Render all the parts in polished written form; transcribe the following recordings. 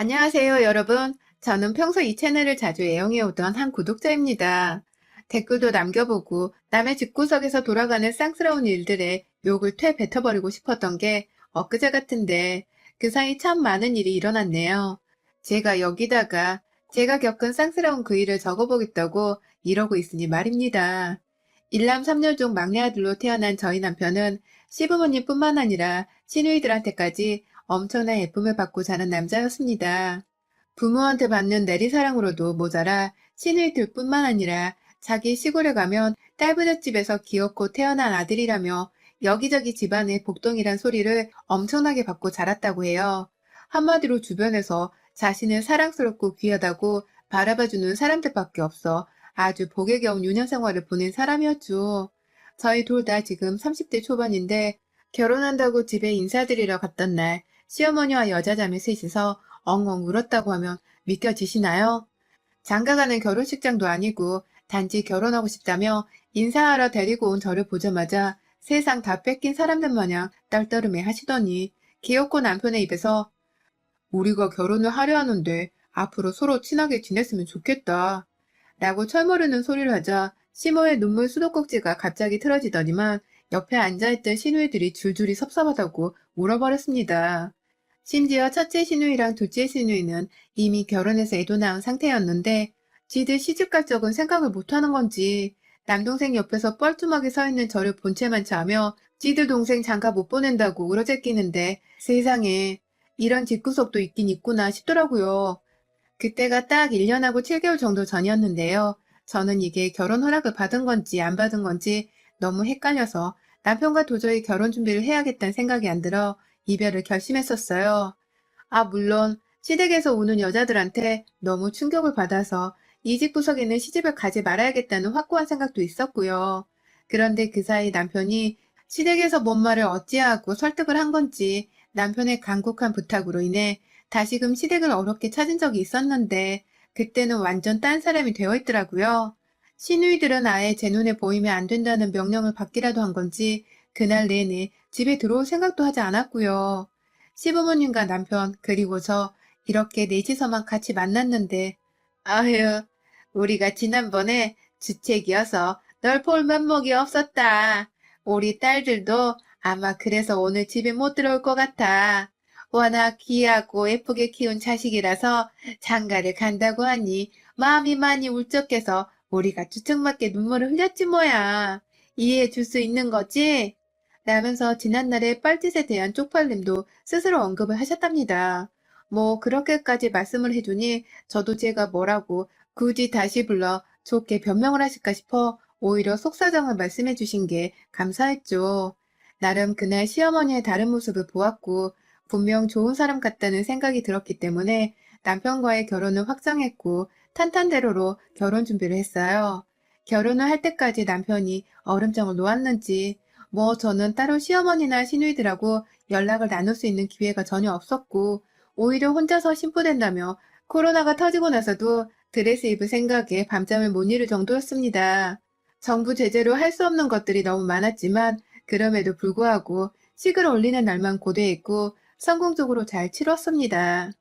안녕하세요, 여러분. 저는 평소 이 채널을 자주 애용해오던 한 구독자입니다. 댓글도 남겨보고 남의 집구석에서 돌아가는 쌍스러운 일들에 욕을 퇴 뱉어버리고 싶었던 게 엊그제 같은데 그 사이 참 많은 일이 일어났네요. 제가 여기다가 제가 겪은 쌍스러운 그 일을 적어보겠다고 이러고 있으니 말입니다. 일남 삼녀중 막내 아들로 태어난 저희 남편은 시부모님뿐만 아니라 시누이들한테까지 엄청난 예쁨을 받고 자란 남자였습니다. 부모한테 받는 내리사랑으로도 모자라 시누이들뿐만 아니라 자기 시골에 가면 딸부잣집에서 귀엽고 태어난 아들이라며 여기저기 집안의 복동이란 소리를 엄청나게 받고 자랐다고 해요. 한마디로 주변에서 자신을 사랑스럽고 귀하다고 바라봐주는 사람들밖에 없어 아주 복에 겨운 유년 생활을 보낸 사람이었죠. 저희 둘 다 지금 30대 초반인데 결혼한다고 집에 인사드리러 갔던 날 시어머니와 여자자매 셋이서 엉엉 울었다고 하면 믿겨지시나요? 장가가는 결혼식장도 아니고 단지 결혼하고 싶다며 인사하러 데리고 온 저를 보자마자 세상 다 뺏긴 사람들 마냥 떨떠름해 하시더니 귀엽고 남편의 입에서 우리가 결혼을 하려 하는데 앞으로 서로 친하게 지냈으면 좋겠다 라고 철모르는 소리를 하자 시모의 눈물 수도꼭지가 갑자기 틀어지더니만 옆에 앉아있던 시누이들이 줄줄이 섭섭하다고 울어버렸습니다. 심지어 첫째 시누이랑 둘째 시누이는 이미 결혼해서 애도 낳은 상태였는데 지들 시집갈 적은 생각을 못하는 건지 남동생 옆에서 뻘쭘하게 서 있는 저를 본체만 차며 지들 동생 장가 못 보낸다고 울어제끼는데 세상에 이런 집구석도 있긴 있구나 싶더라고요. 그때가 딱 1년하고 7개월 정도 전이었는데요. 저는 이게 결혼 허락을 받은 건지 안 받은 건지 너무 헷갈려서 남편과 도저히 결혼 준비를 해야겠다는 생각이 안 들어 이별을 결심했었어요. 아, 물론 시댁에서 오는 여자들한테 너무 충격을 받아서 이 집 구석에는 시집을 가지 말아야겠다는 확고한 생각도 있었고요. 그런데 그 사이 남편이 시댁에서 뭔 말을 어찌하고 설득을 한 건지 남편의 간곡한 부탁으로 인해 다시금 시댁을 어렵게 찾은 적이 있었는데 그때는 완전 딴 사람이 되어 있더라고요. 시누이들은 아예 제 눈에 보이면 안 된다는 명령을 받기라도 한 건지 그날 내내 집에 들어올 생각도 하지 않았고요. 시부모님과 남편 그리고 저 이렇게 넷이서만 같이 만났는데 아휴 우리가 지난번에 주책이어서 널 볼 면목이 없었다. 우리 딸들도 아마 그래서 오늘 집에 못 들어올 것 같아. 워낙 귀하고 예쁘게 키운 자식이라서 장가를 간다고 하니 마음이 많이 울적해서 우리가 주책맞게 눈물을 흘렸지 뭐야. 이해해 줄 수 있는 거지? 라면서 지난날의 뻘짓에 대한 쪽팔림도 스스로 언급을 하셨답니다. 뭐 그렇게까지 말씀을 해주니 저도 제가 뭐라고 굳이 다시 불러 좋게 변명을 하실까 싶어 오히려 속사정을 말씀해 주신 게 감사했죠. 나름 그날 시어머니의 다른 모습을 보았고 분명 좋은 사람 같다는 생각이 들었기 때문에 남편과의 결혼을 확정했고 탄탄대로로 결혼 준비를 했어요. 결혼을 할 때까지 남편이 얼음장을 놓았는지 뭐 저는 따로 시어머니나 시누이들하고 연락을 나눌 수 있는 기회가 전혀 없었고 오히려 혼자서 심부된다며 코로나가 터지고 나서도 드레스 입을 생각에 밤잠을 못 이룰 정도였습니다. 정부 제재로 할 수 없는 것들이 너무 많았지만 그럼에도 불구하고 식을 올리는 날만 고대했고 성공적으로 잘 치렀습니다.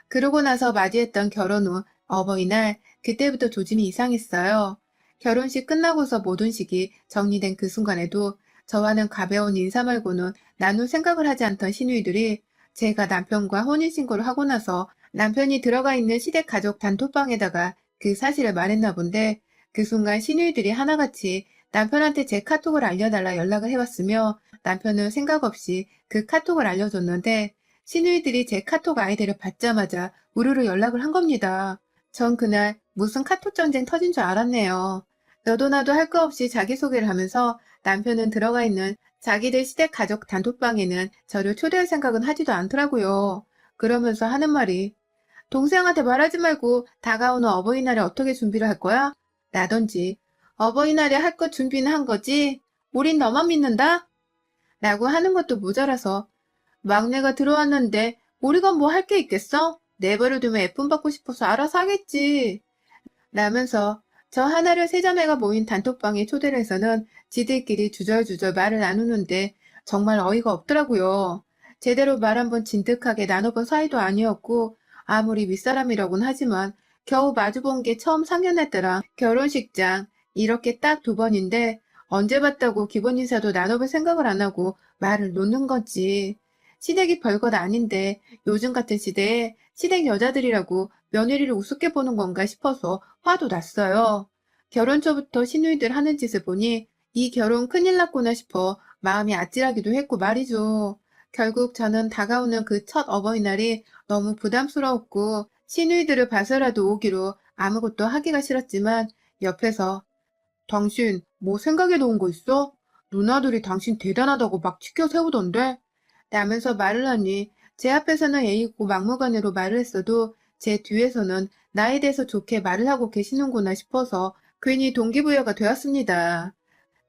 그러고 나서 맞이했던 결혼 후 어버이날 그때부터 조짐이 이상했어요. 결혼식 끝나고서 모든 식이 정리된 그 순간에도 저와는 가벼운 인사 말고는 나눌 생각을 하지 않던 시누이들이 제가 남편과 혼인신고를 하고 나서 남편이 들어가 있는 시댁 가족 단톡방에다가 그 사실을 말했나 본데 그 순간 시누이들이 하나같이 남편한테 제 카톡을 알려달라 연락을 해왔으며 남편은 생각 없이 그 카톡을 알려줬는데 시누이들이 제 카톡 아이디를 받자마자 우르르 연락을 한 겁니다. 전 그날 무슨 카톡 전쟁 터진 줄 알았네요. 너도 나도 할 거 없이 자기소개를 하면서 남편은 들어가 있는 자기들 시댁 가족 단톡방에는 저를 초대할 생각은 하지도 않더라고요. 그러면서 하는 말이 동생한테 말하지 말고 다가오는 어버이날에 어떻게 준비를 할 거야? 라던지 어버이날에 할 거 준비는 한 거지? 우린 너만 믿는다? 라고 하는 것도 모자라서 막내가 들어왔는데 우리가 뭐 할 게 있겠어? 내버려 두면 애쁨 받고 싶어서 알아서 하겠지. 라면서 저 하나를 세 자매가 모인 단톡방에 초대를 해서는 지들끼리 주절주절 말을 나누는데 정말 어이가 없더라고요. 제대로 말 한번 진득하게 나눠본 사이도 아니었고 아무리 윗사람이라고는 하지만 겨우 마주본 게 처음 상견례 때랑 결혼식장 이렇게 딱 두 번인데 언제 봤다고 기본 인사도 나눠볼 생각을 안 하고 말을 놓는 거지. 시댁이 별것 아닌데 요즘 같은 시대에 시댁 여자들이라고 며느리를 우습게 보는 건가 싶어서 화도 났어요. 결혼 초부터 시누이들 하는 짓을 보니 이 결혼 큰일 났구나 싶어 마음이 아찔하기도 했고 말이죠. 결국 저는 다가오는 그 첫 어버이날이 너무 부담스러웠고 시누이들을 봐서라도 오기로 아무것도 하기가 싫었지만 옆에서 당신 뭐 생각해 놓은 거 있어? 누나들이 당신 대단하다고 막 치켜 세우던데? 라면서 말을 하니 제 앞에서는 예의고 막무가내로 말을 했어도 제 뒤에서는 나에 대해서 좋게 말을 하고 계시는구나 싶어서 괜히 동기부여가 되었습니다.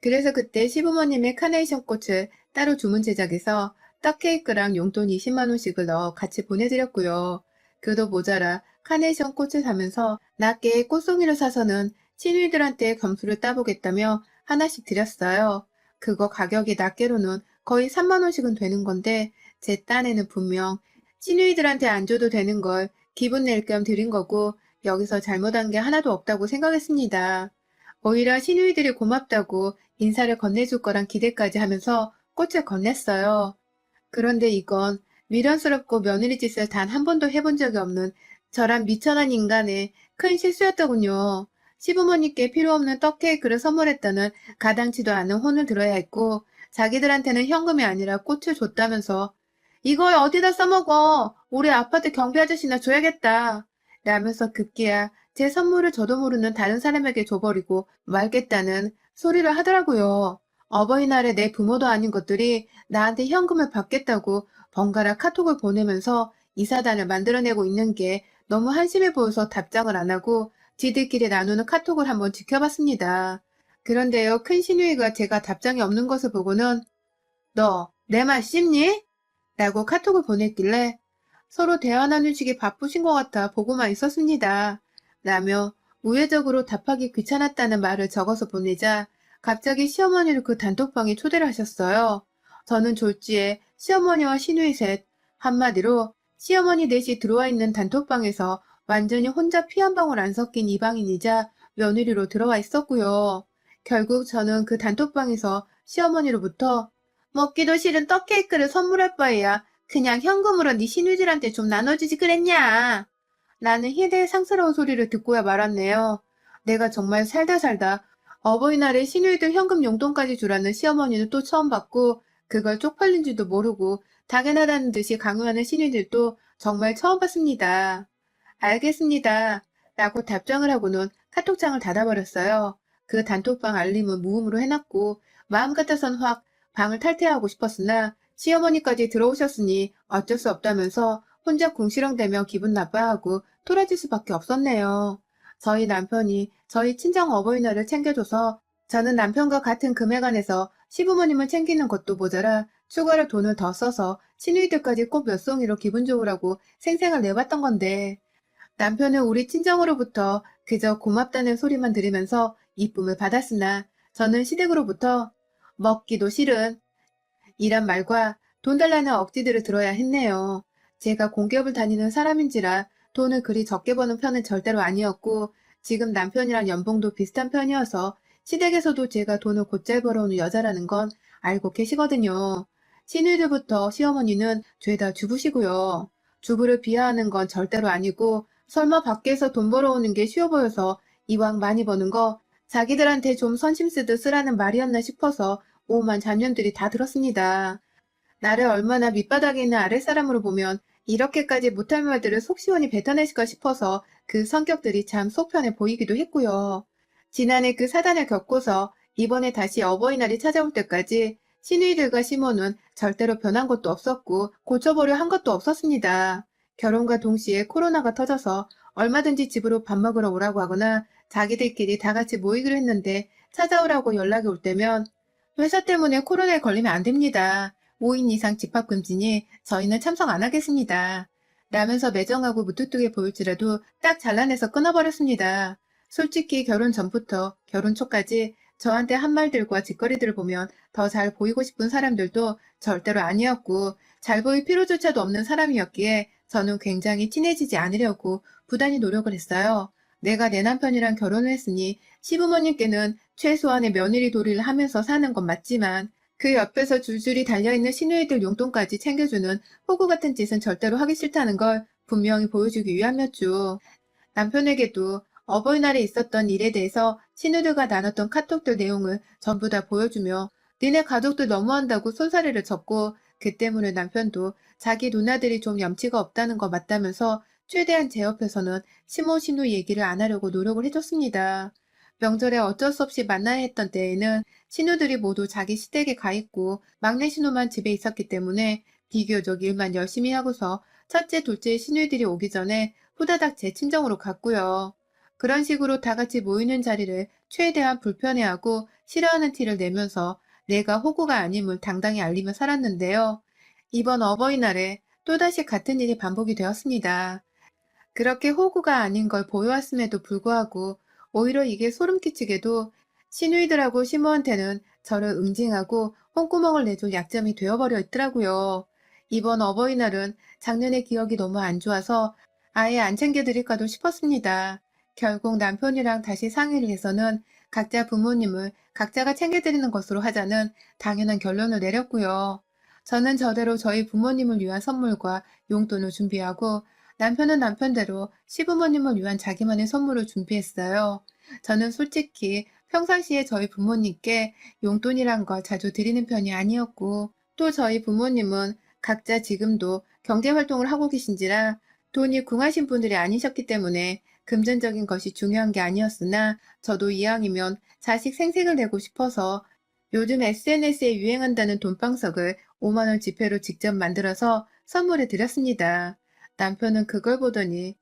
그래서 그때 시부모님의 카네이션 꽃을 따로 주문 제작해서 떡 케이크랑 용돈 20만 원씩을 넣어 같이 보내드렸고요. 그도 모자라 카네이션 꽃을 사면서 낮게 꽃송이를 사서는 시누이들한테 점수를 따보겠다며 하나씩 드렸어요. 그거 가격이 낱개로는 거의 3만 원씩은 되는 건데 제 딴에는 분명 시누이들한테 안 줘도 되는 걸 기분 낼 겸 드린 거고 여기서 잘못한 게 하나도 없다고 생각했습니다. 오히려 시누이들이 고맙다고 인사를 건네줄 거란 기대까지 하면서 꽃을 건넸어요. 그런데 이건 미련스럽고 며느리 짓을 단 한 번도 해본 적이 없는 저란 미천한 인간의 큰 실수였더군요. 시부모님께 필요 없는 떡 케이크를 선물했다는 가당치도 않은 혼을 들어야 했고 자기들한테는 현금이 아니라 꽃을 줬다면서 이걸 어디다 써먹어? 우리 아파트 경비 아저씨나 줘야겠다. 라면서 급기야 제 선물을 저도 모르는 다른 사람에게 줘버리고 말겠다는 소리를 하더라고요. 어버이날에 내 부모도 아닌 것들이 나한테 현금을 받겠다고 번갈아 카톡을 보내면서 이 사단을 만들어내고 있는 게 너무 한심해 보여서 답장을 안 하고 지들끼리 나누는 카톡을 한번 지켜봤습니다. 그런데요, 큰 시누이가 제가 답장이 없는 것을 보고는 너 내 말 씹니? 라고 카톡을 보냈길래 서로 대화 나누시기 바쁘신 것 같아 보고만 있었습니다. 라며 우회적으로 답하기 귀찮았다는 말을 적어서 보내자 갑자기 시어머니를 그 단톡방에 초대를 하셨어요. 저는 졸지에 시어머니와 시누이 셋, 한마디로 시어머니 넷이 들어와 있는 단톡방에서 완전히 혼자 피 한 방울 안 섞인 이방인이자 며느리로 들어와 있었고요. 결국 저는 그 단톡방에서 시어머니로부터 먹기도 싫은 떡 케이크를 선물할 바에야 그냥 현금으로 네 시누이들한테 좀 나눠주지 그랬냐? 라는 희대의 상스러운 소리를 듣고야 말았네요. 내가 정말 살다 살다 어버이날에 시누이들 현금 용돈까지 주라는 시어머니는 또 처음 봤고 그걸 쪽팔린 줄도 모르고 당연하다는 듯이 강요하는 시누이들도 정말 처음 봤습니다. 알겠습니다. 라고 답장을 하고는 카톡창을 닫아버렸어요. 그 단톡방 알림은 무음으로 해놨고 마음 같아선 확 방을 탈퇴하고 싶었으나 시어머니까지 들어오셨으니 어쩔 수 없다면서 혼자 궁시렁대며 기분 나빠하고 토라질 수밖에 없었네요. 저희 남편이 저희 친정 어버이날을 챙겨줘서 저는 남편과 같은 금액 안에서 시부모님을 챙기는 것도 모자라 추가로 돈을 더 써서 시누이들까지 꼭 몇 송이로 기분 좋으라고 생생을 내봤던 건데 남편은 우리 친정으로부터 그저 고맙다는 소리만 들으면서 이쁨을 받았으나 저는 시댁으로부터 먹기도 싫은 이란 말과 돈 달라는 억지들을 들어야 했네요. 제가 공기업을 다니는 사람인지라 돈을 그리 적게 버는 편은 절대로 아니었고 지금 남편이랑 연봉도 비슷한 편이어서 시댁에서도 제가 돈을 곧잘 벌어오는 여자라는 건 알고 계시거든요. 시누이들부터 시어머니는 죄다 주부시고요. 주부를 비하하는 건 절대로 아니고 설마 밖에서 돈 벌어오는 게 쉬워 보여서 이왕 많이 버는 거 자기들한테 좀 선심 쓰듯 쓰라는 말이었나 싶어서 오만 잡년들이 다 들었습니다. 나를 얼마나 밑바닥에 있는 아랫사람으로 보면 이렇게까지 못할 말들을 속 시원히 뱉어내실까 싶어서 그 성격들이 참 속편해 보이기도 했고요. 지난해 그 사단을 겪고서 이번에 다시 어버이날이 찾아올 때까지 시누이들과 시모는 절대로 변한 것도 없었고 고쳐보려 한 것도 없었습니다. 결혼과 동시에 코로나가 터져서 얼마든지 집으로 밥 먹으러 오라고 하거나 자기들끼리 다 같이 모이기로 했는데 찾아오라고 연락이 올 때면 회사 때문에 코로나에 걸리면 안 됩니다. 5인 이상 집합금지니 저희는 참석 안 하겠습니다. 라면서 매정하고 무뚝뚝해 보일지라도 딱 잘라내서 끊어버렸습니다. 솔직히 결혼 전부터 결혼 초까지 저한테 한 말들과 짓거리들을 보면 더 잘 보이고 싶은 사람들도 절대로 아니었고 잘 보일 필요조차도 없는 사람이었기에 저는 굉장히 친해지지 않으려고 부단히 노력을 했어요. 내가 내 남편이랑 결혼을 했으니 시부모님께는 최소한의 며느리 도리를 하면서 사는 건 맞지만 그 옆에서 줄줄이 달려있는 시누이들 용돈까지 챙겨주는 호구 같은 짓은 절대로 하기 싫다는 걸 분명히 보여주기 위함이었죠. 남편에게도 어버이날에 있었던 일에 대해서 시누들과 나눴던 카톡들 내용을 전부 다 보여주며 니네 가족들 너무한다고 손사래를 쳤고 그 때문에 남편도 자기 누나들이 좀 염치가 없다는 거 맞다면서 최대한 제 옆에서는 시모 시누 얘기를 안 하려고 노력을 해줬습니다. 명절에 어쩔 수 없이 만나야 했던 때에는 시누들이 모두 자기 시댁에 가 있고 막내 시누만 집에 있었기 때문에 비교적 일만 열심히 하고서 첫째, 둘째 시누이들이 오기 전에 후다닥 제 친정으로 갔고요. 그런 식으로 다 같이 모이는 자리를 최대한 불편해하고 싫어하는 티를 내면서 내가 호구가 아님을 당당히 알리며 살았는데요. 이번 어버이날에 또다시 같은 일이 반복이 되었습니다. 그렇게 호구가 아닌 걸 보여왔음에도 불구하고 오히려 이게 소름 끼치게도 시누이들하고 시모한테는 저를 응징하고 홍구멍을 내줄 약점이 되어버려 있더라고요. 이번 어버이날은 작년의 기억이 너무 안 좋아서 아예 안 챙겨드릴까도 싶었습니다. 결국 남편이랑 다시 상의를 해서는 각자 부모님을 각자가 챙겨드리는 것으로 하자는 당연한 결론을 내렸고요. 저는 저대로 저희 부모님을 위한 선물과 용돈을 준비하고 남편은 남편대로 시부모님을 위한 자기만의 선물을 준비했어요. 저는 솔직히 평상시에 저희 부모님께 용돈이란 걸 자주 드리는 편이 아니었고, 또 저희 부모님은 각자 지금도 경제활동을 하고 계신지라 돈이 궁하신 분들이 아니셨기 때문에 금전적인 것이 중요한 게 아니었으나 저도 이왕이면 자식 생색을 내고 싶어서 요즘 SNS에 유행한다는 돈방석을 5만 원 지폐로 직접 만들어서 선물해 드렸습니다. 남편은 그걸 보더니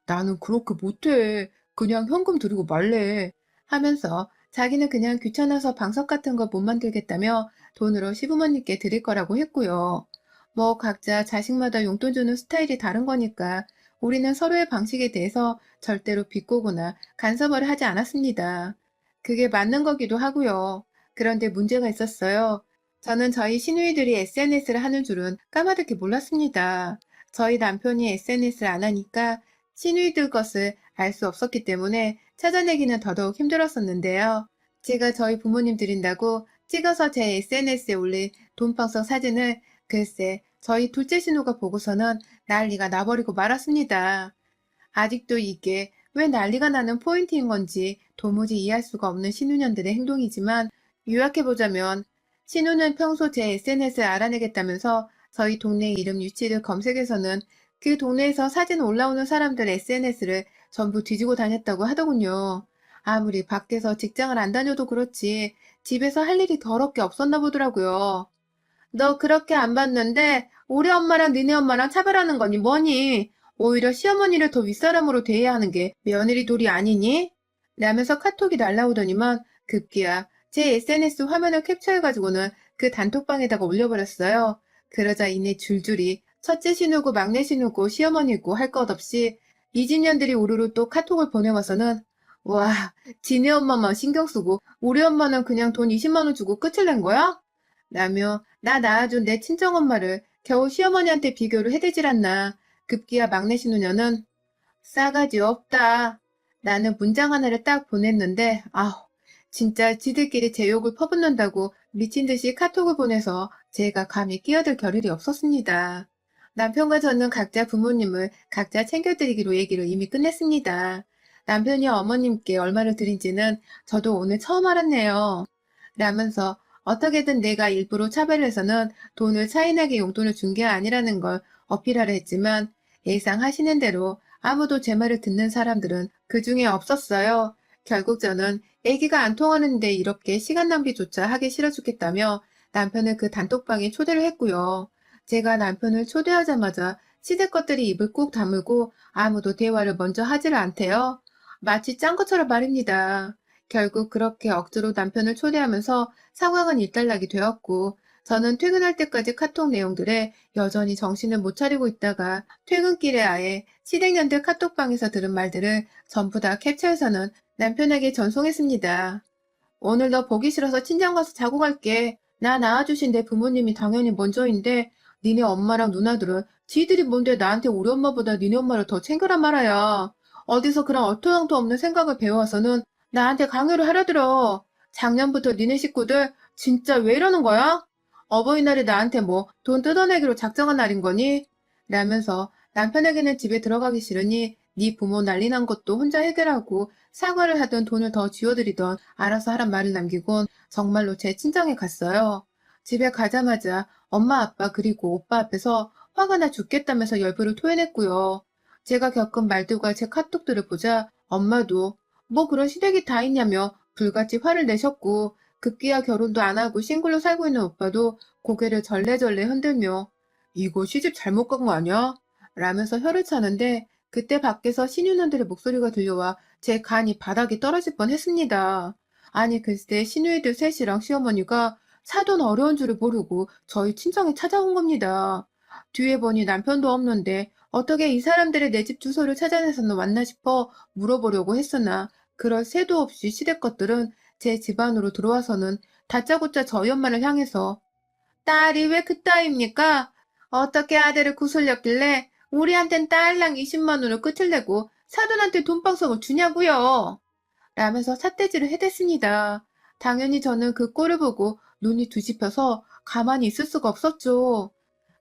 나는 그렇게 못해. 그냥 현금 드리고 말래. 하면서 자기는 그냥 귀찮아서 방석 같은 거 못 만들겠다며 돈으로 시부모님께 드릴 거라고 했고요. 뭐 각자 자식마다 용돈 주는 스타일이 다른 거니까 우리는 서로의 방식에 대해서 절대로 비꼬거나 간섭을 하지 않았습니다. 그게 맞는 거기도 하고요. 그런데 문제가 있었어요. 저는 저희 시누이들이 SNS를 하는 줄은 까마득히 몰랐습니다. 저희 남편이 SNS를 안 하니까 시누이들 것을 알 수 없었기 때문에 찾아내기는 더더욱 힘들었었는데요. 제가 저희 부모님 드린다고 찍어서 제 SNS에 올린 돈방석 사진을 글쎄 저희 둘째 신우가 보고서는 난리가 나버리고 말았습니다. 아직도 이게 왜 난리가 나는 포인트인 건지 도무지 이해할 수가 없는 신우년들의 행동이지만 요약해보자면 신우는 평소 제 SNS를 알아내겠다면서 저희 동네 이름 유치를 검색해서는 그 동네에서 사진 올라오는 사람들 SNS를 전부 뒤지고 다녔다고 하더군요. 아무리 밖에서 직장을 안 다녀도 그렇지 집에서 할 일이 더럽게 없었나 보더라고요. 너 그렇게 안 봤는데 우리 엄마랑 니네 엄마랑 차별하는 거니 뭐니? 오히려 시어머니를 더 윗사람으로 대해야 하는 게 며느리 도리 아니니? 라면서 카톡이 날라오더니만 급기야 제 SNS 화면을 캡처해가지고는 그 단톡방에다가 올려버렸어요. 그러자 이내 줄줄이 첫째 신우고 막내 신우고 시어머니고 할 것 없이 이진년들이 우르르 또 카톡을 보내와서는 와, 지네 엄마만 신경 쓰고 우리 엄마는 그냥 돈 20만 원 주고 끝을 낸 거야? 라며 나 낳아준 내 친정엄마를 겨우 시어머니한테 비교를 해대질 않나. 급기야 막내 신우녀는 싸가지 없다. 나는 문장 하나를 딱 보냈는데 아우 진짜 지들끼리 제 욕을 퍼붓는다고 미친 듯이 카톡을 보내서 제가 감히 끼어들 겨를이 없었습니다. 남편과 저는 각자 부모님을 각자 챙겨드리기로 얘기를 이미 끝냈습니다. 남편이 어머님께 얼마를 드린지는 저도 오늘 처음 알았네요. 라면서 어떻게든 내가 일부러 차별을 해서는 돈을 차이나게 용돈을 준 게 아니라는 걸 어필하려 했지만 예상하시는 대로 아무도 제 말을 듣는 사람들은 그 중에 없었어요. 결국 저는 애기가 안 통하는데 이렇게 시간 낭비조차 하기 싫어 죽겠다며 남편을 그 단톡방에 초대를 했고요. 제가 남편을 초대하자마자 시댁 것들이 입을 꾹 다물고 아무도 대화를 먼저 하지를 않대요. 마치 짠 것처럼 말입니다. 결국 그렇게 억지로 남편을 초대하면서 상황은 일단락이 되었고 저는 퇴근할 때까지 카톡 내용들에 여전히 정신을 못 차리고 있다가 퇴근길에 아예 시댁년들 카톡방에서 들은 말들을 전부 다 캡처해서는 남편에게 전송했습니다. 오늘 너 보기 싫어서 친정 가서 자고 갈게. 나 낳아주신 내 부모님이 당연히 먼저인데 니네 엄마랑 누나들은 지들이 뭔데 나한테 우리 엄마보다 니네 엄마를 더 챙겨란 말아야. 어디서 그런 어토양도 없는 생각을 배워와서는 나한테 강요를 하려들어. 작년부터 니네 식구들 진짜 왜 이러는 거야? 어버이날에 나한테 뭐 돈 뜯어내기로 작정한 날인 거니? 라면서 남편에게는 집에 들어가기 싫으니 네 부모 난리 난 것도 혼자 해결하고 사과를 하던 돈을 더 쥐어드리던 알아서 하란 말을 남기곤 정말로 제 친정에 갔어요. 집에 가자마자 엄마, 아빠, 그리고 오빠 앞에서 화가 나 죽겠다면서 열불을 토해냈고요. 제가 겪은 말들과 제 카톡들을 보자 엄마도 뭐 그런 시댁이 다 있냐며 불같이 화를 내셨고 급기야 결혼도 안 하고 싱글로 살고 있는 오빠도 고개를 절레절레 흔들며 이거 시집 잘못 간 거 아니야? 라면서 혀를 차는데 그때 밖에서 신유년들의 목소리가 들려와 제 간이 바닥에 떨어질 뻔했습니다. 아니 글쎄 시누이들 셋이랑 시어머니가 사돈 어려운 줄을 모르고 저희 친정에 찾아온 겁니다. 뒤에 보니 남편도 없는데 어떻게 이 사람들의 내 집 주소를 찾아내서는 왔나 싶어 물어보려고 했으나 그럴 새도 없이 시댁 것들은 제 집안으로 들어와서는 다짜고짜 저희 엄마를 향해서 딸이 왜 그따위입니까? 어떻게 아들을 구슬렸길래 우리한텐 딸랑 20만 원을 끝을 내고 사돈한테 돈방석을 주냐고요? 라면서 삿대질을 해댔습니다. 당연히 저는 그 꼴을 보고 눈이 뒤집혀서 가만히 있을 수가 없었죠.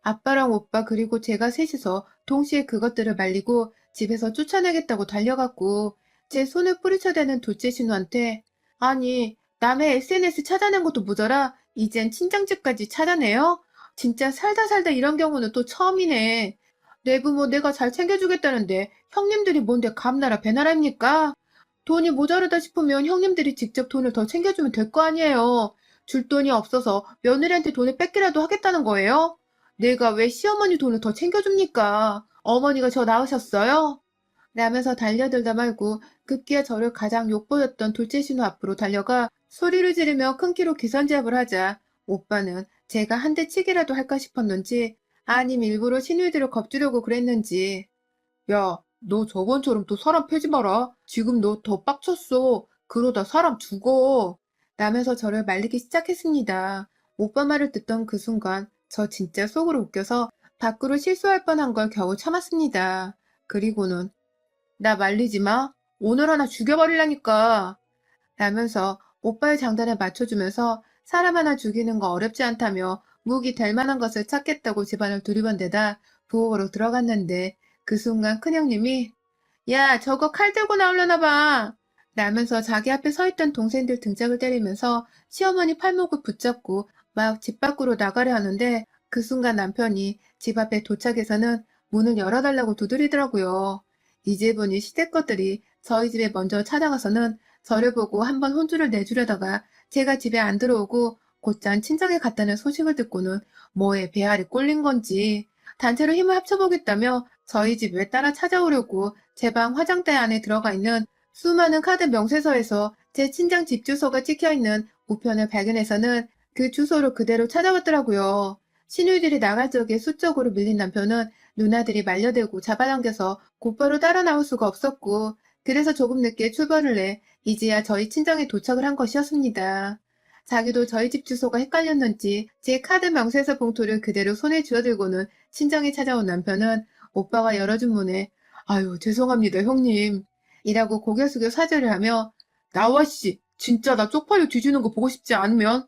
아빠랑 오빠 그리고 제가 셋이서 동시에 그것들을 말리고 집에서 쫓아내겠다고 달려갔고 제 손을 뿌리쳐대는 둘째 신우한테 아니 남의 SNS 찾아낸 것도 모자라 이젠 친정집까지 찾아내요? 진짜 살다 살다 이런 경우는 또 처음이네. 내 부모 내가 잘 챙겨주겠다는데 형님들이 뭔데 감나라 배나라입니까? 돈이 모자르다 싶으면 형님들이 직접 돈을 더 챙겨주면 될 거 아니에요. 줄 돈이 없어서 며느리한테 돈을 뺏기라도 하겠다는 거예요? 내가 왜 시어머니 돈을 더 챙겨줍니까? 어머니가 저 낳으셨어요? 라면서 달려들다 말고 급기야 저를 가장 욕보였던 둘째 신우 앞으로 달려가 소리를 지르며 큰 키로 기선제압을 하자 오빠는 제가 한 대 치기라도 할까 싶었는지 아님 일부러 신우이들을 겁주려고 그랬는지 야, 너 저번처럼 또 사람 패지 마라. 지금 너 더 빡쳤어. 그러다 사람 죽어. 라면서 저를 말리기 시작했습니다. 오빠 말을 듣던 그 순간 저 진짜 속으로 웃겨서 밖으로 실수할 뻔한 걸 겨우 참았습니다. 그리고는 나 말리지 마. 오늘 하나 죽여버리라니까. 라면서 오빠의 장단에 맞춰주면서 사람 하나 죽이는 거 어렵지 않다며 무기 될 만한 것을 찾겠다고 집안을 두리번대다 부엌으로 들어갔는데 그 순간 큰형님이 야 저거 칼 들고 나오려나 봐 라면서 자기 앞에 서 있던 동생들 등짝을 때리면서 시어머니 팔목을 붙잡고 막 집 밖으로 나가려 하는데 그 순간 남편이 집 앞에 도착해서는 문을 열어달라고 두드리더라고요. 이제 보니 시댁 것들이 저희 집에 먼저 찾아가서는 저를 보고 한번 혼쭐을 내주려다가 제가 집에 안 들어오고 곧장 친정에 갔다는 소식을 듣고는 뭐에 배알이 꼴린 건지 단체로 힘을 합쳐보겠다며 저희 집에 따라 찾아오려고 제 방 화장대 안에 들어가 있는 수많은 카드 명세서에서 제 친정 집 주소가 찍혀있는 우편을 발견해서는 그 주소로 그대로 찾아왔더라고요. 시누이들이 나갈 적에 수적으로 밀린 남편은 누나들이 말려들고 잡아당겨서 곧바로 따라 나올 수가 없었고 그래서 조금 늦게 출발을 해 이제야 저희 친정에 도착을 한 것이었습니다. 자기도 저희 집 주소가 헷갈렸는지 제 카드 명세서 봉투를 그대로 손에 쥐어들고는 친정에 찾아온 남편은 오빠가 열어준 문에 아유 죄송합니다 형님 이라고 고개 숙여 사죄를 하며 나와 씨 진짜 나 쪽팔려 뒤지는 거 보고 싶지 않으면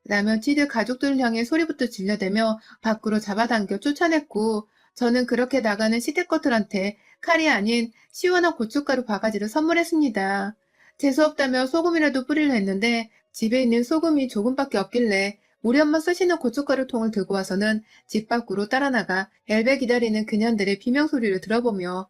라며 지들 가족들을 향해 소리부터 질러대며 밖으로 잡아당겨 쫓아냈고 저는 그렇게 나가는 시댁 것들한테 칼이 아닌 시원한 고춧가루 바가지를 선물했습니다. 재수없다며 소금이라도 뿌리려 했는데 집에 있는 소금이 조금밖에 없길래 우리 엄마 쓰시는 고춧가루 통을 들고 와서는 집 밖으로 따라 나가 엘베 기다리는 그년들의 비명소리를 들어보며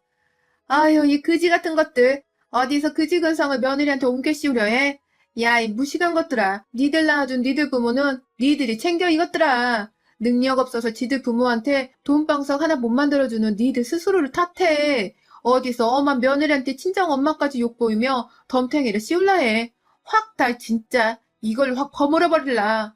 아유 이 그지 같은 것들 어디서 그지 근성을 며느리한테 옮겨 씌우려 해? 야 이 무식한 것들아 니들 낳아준 니들 부모는 니들이 챙겨 이것들아 능력 없어서 지들 부모한테 돈방석 하나 못 만들어주는 니들 스스로를 탓해 어디서 엄한 며느리한테 친정 엄마까지 욕보이며 덤탱이를 씌울라 해 확 달 진짜 이걸 확 버물어버릴라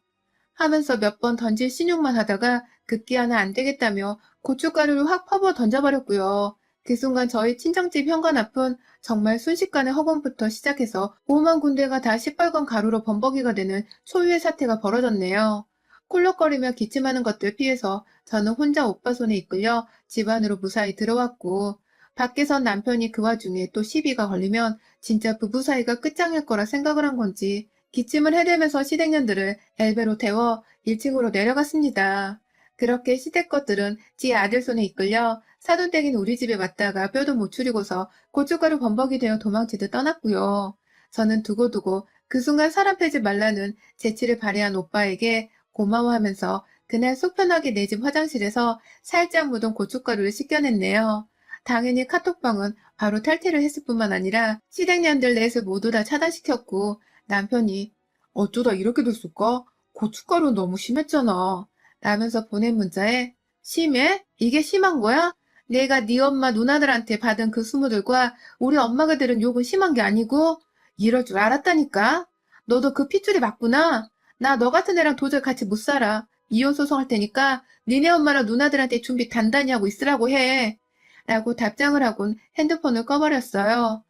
하면서 몇 번 던질 신용만 하다가 급기야는 안 되겠다며 고춧가루를 확 퍼부어 던져버렸고요. 그 순간 저희 친정집 현관 앞은 정말 순식간에 허공부터 시작해서 오만 군데가 다 시뻘건 가루로 범벅이가 되는 초유의 사태가 벌어졌네요. 꿀럭거리며 기침하는 것들 피해서 저는 혼자 오빠 손에 이끌려 집 안으로 무사히 들어왔고, 밖에선 남편이 그 와중에 또 시비가 걸리면 진짜 부부 사이가 끝장일 거라 생각을 한 건지 기침을 해대면서 시댁년들을 엘베로 태워 1층으로 내려갔습니다. 그렇게 시댁 것들은 지 아들 손에 이끌려 사돈댁인 우리 집에 왔다가 뼈도 못 추리고서 고춧가루 범벅이 되어 도망치듯 떠났고요. 저는 두고두고 그 순간 사람 패지 말라는 재치를 발휘한 오빠에게 고마워하면서 그날 속 편하게 내 집 화장실에서 살짝 묻은 고춧가루를 씻겨냈네요. 당연히 카톡방은 바로 탈퇴를 했을 뿐만 아니라 시댁년들 넷을 모두 다 차단시켰고, 남편이 어쩌다 이렇게 됐을까? 고춧가루 너무 심했잖아 라면서 보낸 문자에 심해? 이게 심한 거야? 내가 네 엄마 누나들한테 받은 그 수모들과 우리 엄마가 들은 욕은 심한 게 아니고 이럴 줄 알았다니까. 너도 그 핏줄이 맞구나. 나 너 같은 애랑 도저히 같이 못 살아. 이혼 소송할 테니까 니네 엄마랑 누나들한테 준비 단단히 하고 있으라고 해. 라고 답장을 하곤 핸드폰을 꺼버렸어요.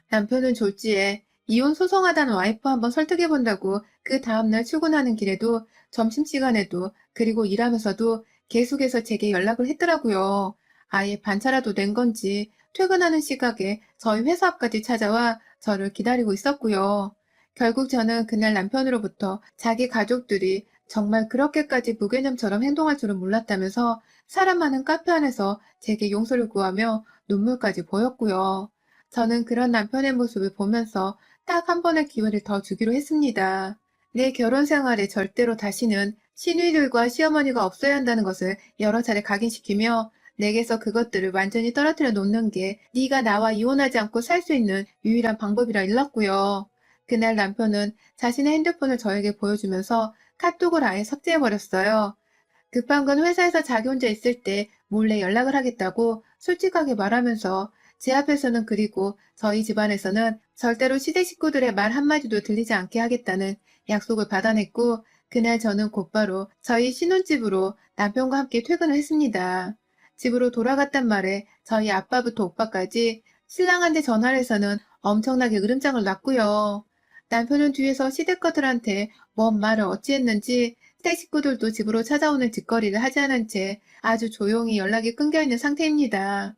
남편은 졸지에 이혼 소송하다는 와이프 한번 설득해본다고 그 다음날 출근하는 길에도 점심시간에도 그리고 일하면서도 계속해서 제게 연락을 했더라고요. 아예 반차라도 낸 건지 퇴근하는 시각에 저희 회사 앞까지 찾아와 저를 기다리고 있었고요. 결국 저는 그날 남편으로부터 자기 가족들이 정말 그렇게까지 무개념처럼 행동할 줄은 몰랐다면서 사람 많은 카페 안에서 제게 용서를 구하며 눈물까지 보였고요. 저는 그런 남편의 모습을 보면서 딱 한 번의 기회를 더 주기로 했습니다. 내 결혼 생활에 절대로 다시는 시누이들과 시어머니가 없어야 한다는 것을 여러 차례 각인시키며 내게서 그것들을 완전히 떨어뜨려 놓는 게 네가 나와 이혼하지 않고 살 수 있는 유일한 방법이라 일렀고요. 그날 남편은 자신의 핸드폰을 저에게 보여주면서 카톡을 아예 삭제해버렸어요. 급한 건 회사에서 자기 혼자 있을 때 몰래 연락을 하겠다고 솔직하게 말하면서 제 앞에서는 그리고 저희 집안에서는 절대로 시댁 식구들의 말 한마디도 들리지 않게 하겠다는 약속을 받아냈고 그날 저는 곧바로 저희 신혼집으로 남편과 함께 퇴근을 했습니다. 집으로 돌아갔단 말에 저희 아빠부터 오빠까지 신랑한테 전화를 해서는 엄청나게 으름장을 놨고요. 남편은 뒤에서 시댁 것들한테 뭔 말을 어찌했는지 시댁 식구들도 집으로 찾아오는 짓거리를 하지 않은 채 아주 조용히 연락이 끊겨있는 상태입니다.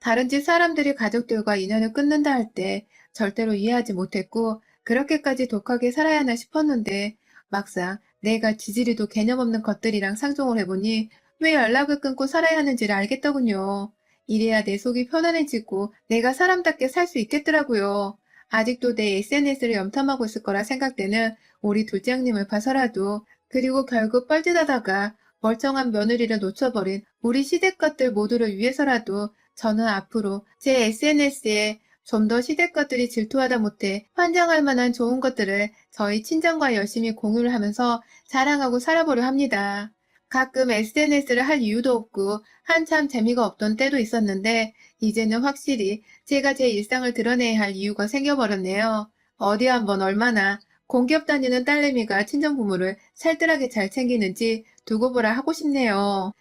다른 집 사람들이 가족들과 인연을 끊는다 할 때 절대로 이해하지 못했고 그렇게까지 독하게 살아야 하나 싶었는데 막상 내가 지지리도 개념 없는 것들이랑 상종을 해보니 왜 연락을 끊고 살아야 하는지를 알겠더군요. 이래야 내 속이 편안해지고 내가 사람답게 살 수 있겠더라고요. 아직도 내 SNS를 염탐하고 있을 거라 생각되는 우리 둘째 형님을 봐서라도 그리고 결국 뻘짓하다가 멀쩡한 며느리를 놓쳐버린 우리 시댁 것들 모두를 위해서라도 저는 앞으로 제 SNS에 좀 더 시댁 것들이 질투하다 못해 환장할 만한 좋은 것들을 저희 친정과 열심히 공유를 하면서 자랑하고 살아보려 합니다. 가끔 SNS를 할 이유도 없고 한참 재미가 없던 때도 있었는데 이제는 확실히 제가 제 일상을 드러내야 할 이유가 생겨버렸네요. 어디 한번 얼마나 공기업 다니는 딸내미가 친정부모를 살뜰하게 잘 챙기는지 두고 보라 하고 싶네요.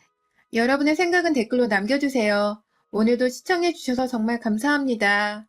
여러분의 생각은 댓글로 남겨주세요. 오늘도 시청해주셔서 정말 감사합니다.